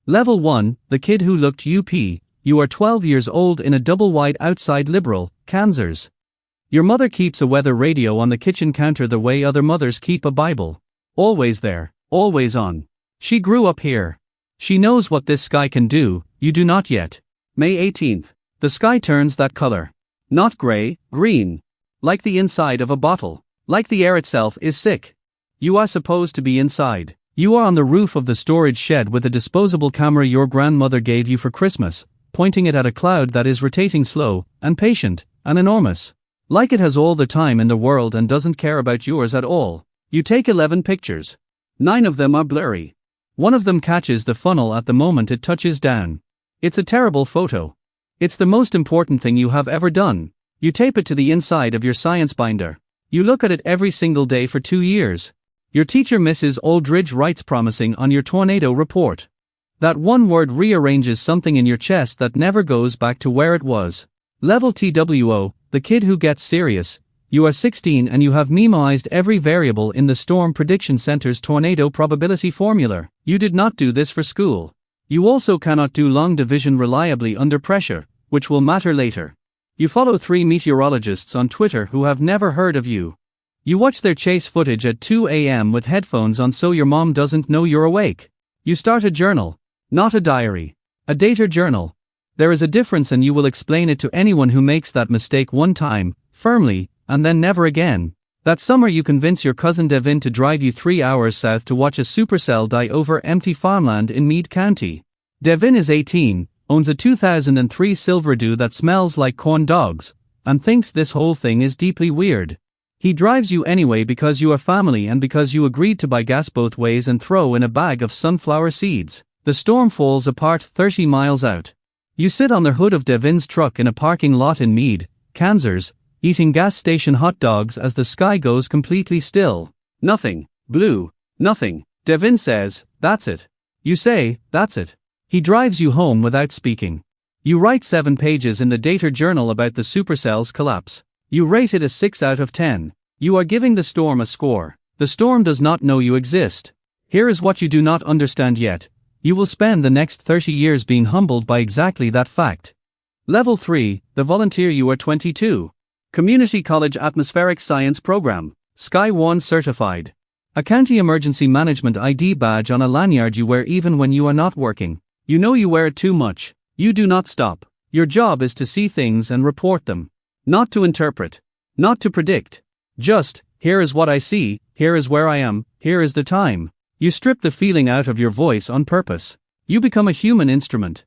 Level 1, the kid who looked UP. You are 12 years old in a double-wide outside liberal, Kansas. Your mother keeps a weather radio on the kitchen counter the way other mothers keep a Bible. Always there, always on. She grew up here. She knows what this sky can do, you do not yet. May 18th. The sky turns that color. Not gray, green. Like the inside of a bottle. Like the air itself is sick. You are supposed to be inside. You are on the roof of the storage shed with a disposable camera your grandmother gave you for Christmas, pointing it at a cloud that is rotating slow, and patient, and enormous. Like it has all the time in the world and doesn't care about yours at all. You take 11 pictures. 9 of them are blurry. One of them catches the funnel at the moment it touches down. It's a terrible photo. It's the most important thing you have ever done. You tape it to the inside of your science binder. You look at it every single day for 2 years. Your teacher Mrs. Aldridge writes promising on your tornado report. That one word rearranges something in your chest that never goes back to where it was. Level TWO, the kid who gets serious. You are 16 and you have memoized every variable in the Storm Prediction Center's tornado probability formula. You did not do this for school. You also cannot do long division reliably under pressure, which will matter later. You follow 3 meteorologists on Twitter who have never heard of you. You watch their chase footage at 2 a.m. with headphones on so your mom doesn't know you're awake. You start a journal. Not a diary. A data journal. There is a difference and you will explain it to anyone who makes that mistake one time, firmly, and then never again. That summer you convince your cousin Devin to drive you 3 hours south to watch a supercell die over empty farmland in Meade County. Devin is 18, owns a 2003 Silverado that smells like corn dogs, and thinks this whole thing is deeply weird. He drives you anyway because you are family and because you agreed to buy gas both ways and throw in a bag of sunflower seeds. The storm falls apart 30 miles out. You sit on the hood of Devin's truck in a parking lot in Meade, Kansas, eating gas station hot dogs as the sky goes completely still. Nothing. Blue. Nothing. Devin says, "That's it." You say, "That's it." He drives you home without speaking. You write 7 pages in the data journal about the supercell's collapse. You rate it a 6 out of 10. You are giving the storm a score. The storm does not know you exist. Here is what you do not understand yet. You will spend the next 30 years being humbled by exactly that fact. Level 3, the volunteer. You are 22. Community College Atmospheric Science Program. Sky 1 certified. A county emergency management ID badge on a lanyard you wear even when you are not working. You know you wear it too much. You do not stop. Your job is to see things and report them. Not to interpret. Not to predict. Just, here is what I see, here is where I am, here is the time. You strip the feeling out of your voice on purpose. You become a human instrument.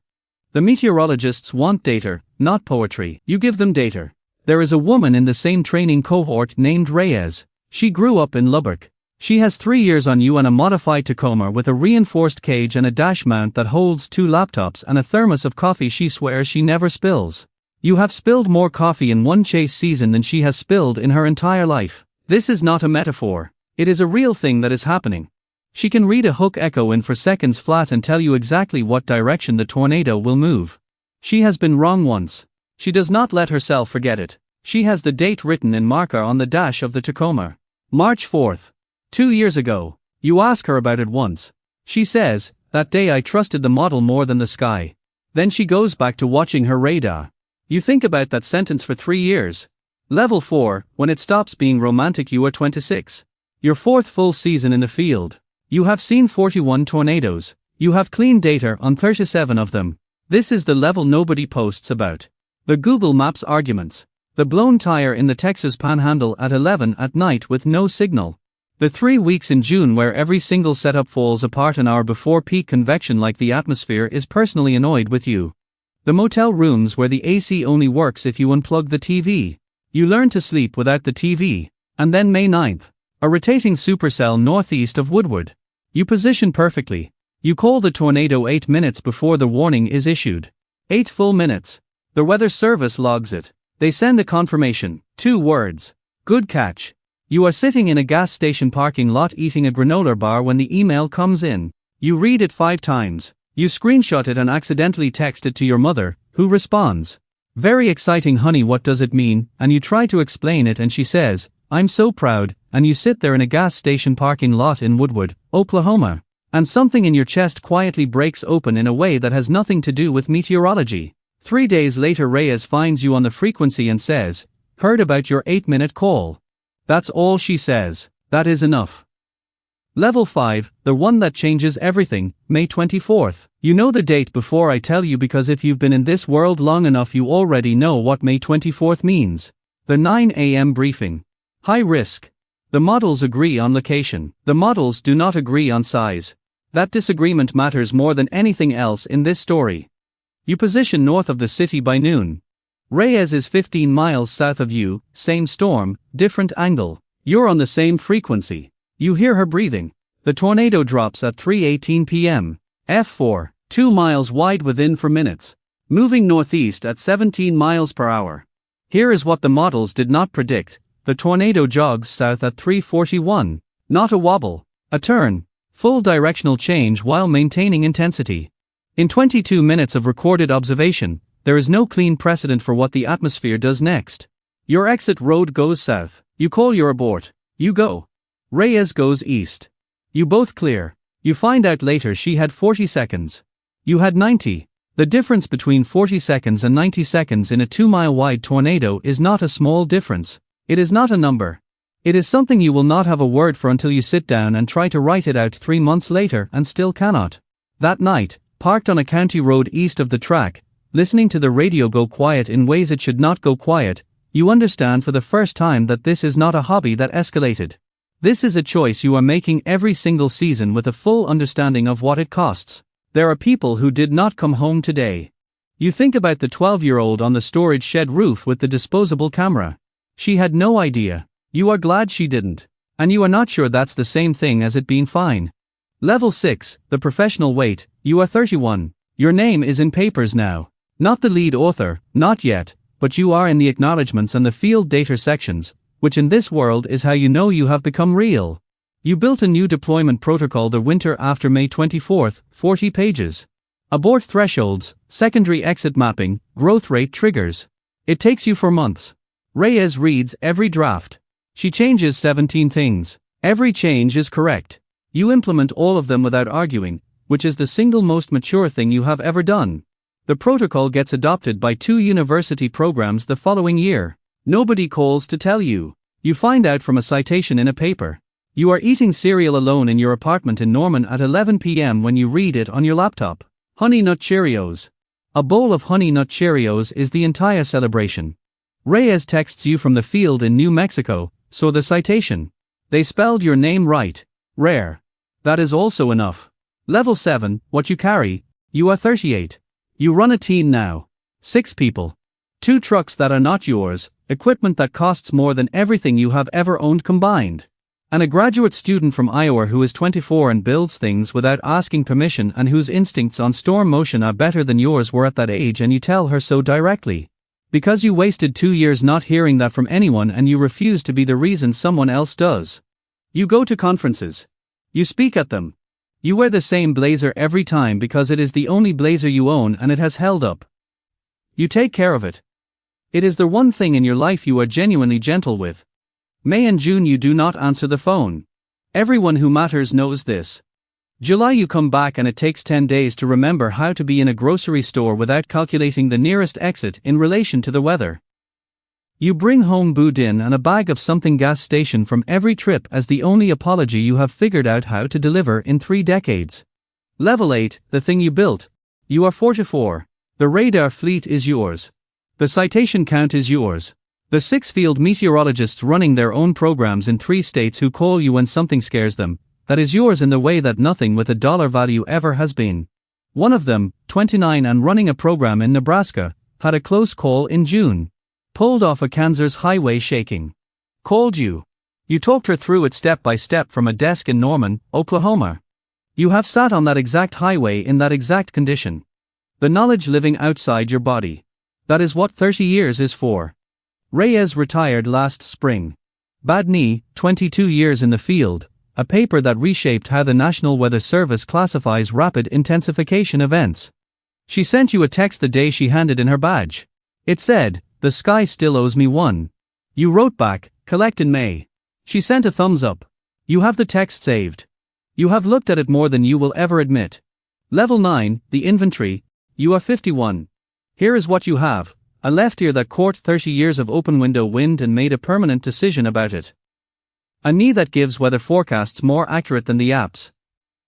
The meteorologists want data, not poetry. You give them data. There is a woman in the same training cohort named Reyes. She grew up in Lubbock. She has 3 years on you and a modified Tacoma with a reinforced cage and a dash mount that holds 2 laptops and a thermos of coffee she swears she never spills. You have spilled more coffee in one chase season than she has spilled in her entire life. This is not a metaphor. It is a real thing that is happening. She can read a hook echo in for seconds flat and tell you exactly what direction the tornado will move. She has been wrong once. She does not let herself forget it. She has the date written in marker on the dash of the Tacoma. March 4th. 2 years ago. You ask her about it once. She says, "That day I trusted the model more than the sky." Then she goes back to watching her radar. You think about that sentence for 3 years. Level 4, when it stops being romantic. You are 26. Your 4th full season in the field. You have seen 41 tornadoes. You have clean data on 37 of them. This is the level nobody posts about. The Google Maps arguments. The blown tire in the Texas Panhandle at 11 at night with no signal. The 3 weeks in June where every single setup falls apart an hour before peak convection like the atmosphere is personally annoyed with you. The motel rooms where the AC only works if you unplug the TV. You learn to sleep without the TV. And then May 9th. A rotating supercell northeast of Woodward. You position perfectly. You call the tornado 8 minutes before the warning is issued. 8 full minutes. The weather service logs it. They send a confirmation. 2 words. Good catch. You are sitting in a gas station parking lot eating a granola bar when the email comes in. You read it 5 times. You screenshot it and accidentally text it to your mother, who responds, "Very exciting honey, what does it mean?" And you try to explain it and she says, "I'm so proud," and you sit there in a gas station parking lot in Woodward, Oklahoma. And something in your chest quietly breaks open in a way that has nothing to do with meteorology. 3 days later, Reyes finds you on the frequency and says, "Heard about your 8-minute call." That's all she says. That is enough. Level 5, the one that changes everything, May 24th. You know the date before I tell you because if you've been in this world long enough you already know what May 24th means. The 9 a.m. briefing. High risk. The models agree on location. The models do not agree on size. That disagreement matters more than anything else in this story. You position north of the city by noon. Reyes is 15 miles south of you, same storm, different angle. You're on the same frequency. You hear her breathing. The tornado drops at 3:18 p.m. F4, 2 miles wide within for minutes. Moving northeast at 17 miles per hour. Here is what the models did not predict. The tornado jogs south at 3:41. Not a wobble. A turn. Full directional change while maintaining intensity. In 22 minutes of recorded observation, there is no clean precedent for what the atmosphere does next. Your exit road goes south. You call your abort. You go. Reyes goes east. You both clear. You find out later she had 40 seconds. You had 90. The difference between 40 seconds and 90 seconds in a 2-mile wide tornado is not a small difference. It is not a number. It is something you will not have a word for until you sit down and try to write it out 3 months later and still cannot. That night, parked on a county road east of the track, listening to the radio go quiet in ways it should not go quiet, you understand for the first time that this is not a hobby that escalated. This is a choice you are making every single season with a full understanding of what it costs. There are people who did not come home today. You think about the 12-year-old on the storage shed roof with the disposable camera. She had no idea. You are glad she didn't. And you are not sure that's the same thing as it being fine. Level 6, the professional weight. You are 31. Your name is in papers now. Not the lead author, not yet, but you are in the acknowledgements and the field data sections, which in this world is how you know you have become real. You built a new deployment protocol the winter after May 24th, 40 pages. Abort thresholds, secondary exit mapping, growth rate triggers. It takes you 4 months. Reyes reads every draft. She changes 17 things. Every change is correct. You implement all of them without arguing, which is the single most mature thing you have ever done. The protocol gets adopted by 2 university programs the following year. Nobody calls to tell you. You find out from a citation in a paper. You are eating cereal alone in your apartment in Norman at 11 p.m. when you read it on your laptop. Honey Nut Cheerios. A bowl of Honey Nut Cheerios is the entire celebration. Reyes texts you from the field in New Mexico, so the citation. They spelled your name right. Rare. That is also enough. Level 7, what you carry. You are 38. You run a team now. 6 people. 2 trucks that are not yours, equipment that costs more than everything you have ever owned combined. And a graduate student from Iowa who is 24 and builds things without asking permission and whose instincts on storm motion are better than yours were at that age, and you tell her so directly. Because you wasted 2 years not hearing that from anyone and you refuse to be the reason someone else does. You go to conferences. You speak at them. You wear the same blazer every time because it is the only blazer you own and it has held up. You take care of it. It is the one thing in your life you are genuinely gentle with. May and June you do not answer the phone. Everyone who matters knows this. July you come back and it takes 10 days to remember how to be in a grocery store without calculating the nearest exit in relation to the weather. You bring home boudin and a bag of something gas station from every trip as the only apology you have figured out how to deliver in 3 decades. Level 8, the thing you built. You are 44. The radar fleet is yours. The citation count is yours. The 6 field meteorologists running their own programs in 3 states who call you when something scares them, that is yours in the way that nothing with a dollar value ever has been. One of them, 29 and running a program in Nebraska, had a close call in June. Pulled off a Kansas highway shaking. Called you. You talked her through it step by step from a desk in Norman, Oklahoma. You have sat on that exact highway in that exact condition. The knowledge living outside your body. That is what 30 years is for. Reyes retired last spring. Bad knee, 22 years in the field, a paper that reshaped how the National Weather Service classifies rapid intensification events. She sent you a text the day she handed in her badge. It said, "The sky still owes me one." You wrote back, "Collect in May." She sent a thumbs up. You have the text saved. You have looked at it more than you will ever admit. Level 9, the inventory. You are 51. Here is what you have: a left ear that caught 30 years of open window wind and made a permanent decision about it. A knee that gives weather forecasts more accurate than the apps.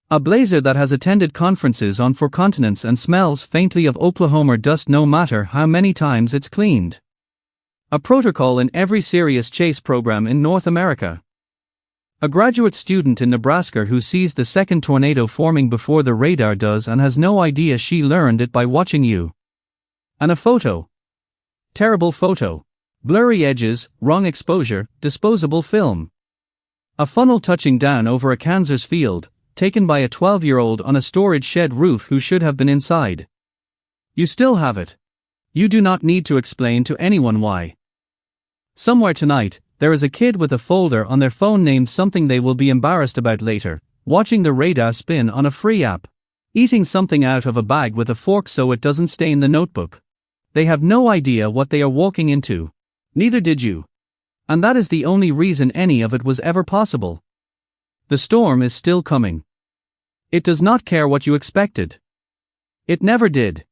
A blazer that has attended conferences on 4 continents and smells faintly of Oklahoma dust no matter how many times it's cleaned. A protocol in every serious chase program in North America. A graduate student in Nebraska who sees the second tornado forming before the radar does and has no idea she learned it by watching you. And a photo. Terrible photo. Blurry edges, wrong exposure, disposable film. A funnel touching down over a Kansas field, taken by a 12-year-old on a storage shed roof who should have been inside. You still have it. You do not need to explain to anyone why. Somewhere tonight, there is a kid with a folder on their phone named something they will be embarrassed about later, watching the radar spin on a free app, eating something out of a bag with a fork so it doesn't stain the notebook. They have no idea what they are walking into. Neither did you. And that is the only reason any of it was ever possible. The storm is still coming. It does not care what you expected. It never did.